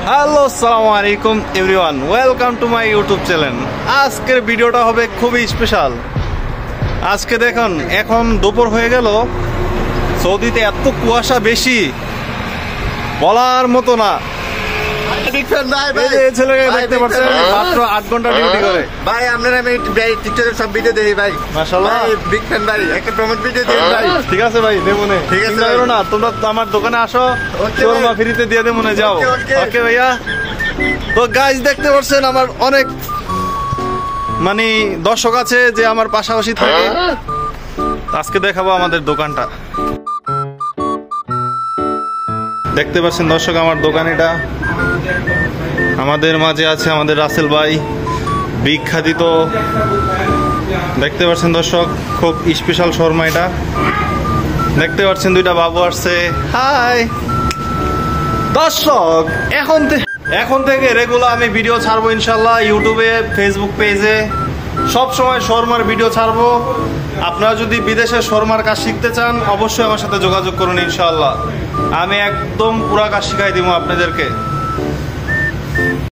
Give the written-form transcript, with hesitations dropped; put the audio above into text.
Hello আসসালামু আলাইকুম everyone, welcome to my YouTube channel. আজকের ভিডিওটা হবে খুবই স্পেশাল। আজকে দেখুন, এখন দুপুর হয়ে গেল, সৌদিতে এত কুয়াশা বেশি বলার মতো না। ছেলেকে দেখতে পাচ্ছেন মাত্র 8 ঘন্টা ডিউটি করে। ভাই আপনারা আমি টিকটকের সব ভিডিও দেখি ভাই, মাশাআল্লাহ বিগ ফ্যান ভাই। একটা প্রমোট ভিডিও দিন ভাই। ঠিক আছে ভাই, দেবো না, ঠিক আছে না, তোমরা আমার দোকানে আসো, শোরমা ফ্রিতে দিয়ে দেবো না, যাও। ওকে ভাইয়া। তো গাইস দেখতে পাচ্ছেন আমার অনেক মানে দর্শক আছে যে আমার পাশাপাশি থাকে। আজকে দেখাবো আমাদের দোকানটা। দেখতে পাচ্ছেন দর্শক আমার দোকান এটা। আমাদের মাঝে আছে আমাদের রাসেল ভাই, বিখ্যাত। দেখতে পাচ্ছেন দর্শক, খুব স্পেশাল শর্মা এটা। দেখতে পাচ্ছেন দুইটা বাবু আসছে। হাই দর্শক, এখন থেকে রেগুলার আমি ভিডিও ছাড়বো ইনশাল্লাহ, ইউটিউবে, ফেসবুক পেজে সব সময় শর্মার ভিডিও ছাড়বো। আপনারা যদি বিদেশে শর্মার কাজ শিখতে চান অবশ্যই আমার সাথে যোগাযোগ করুন ইনশাল্লাহ। আমি একদম পুরা কাজ শিখাই দিব আপনাদেরকে।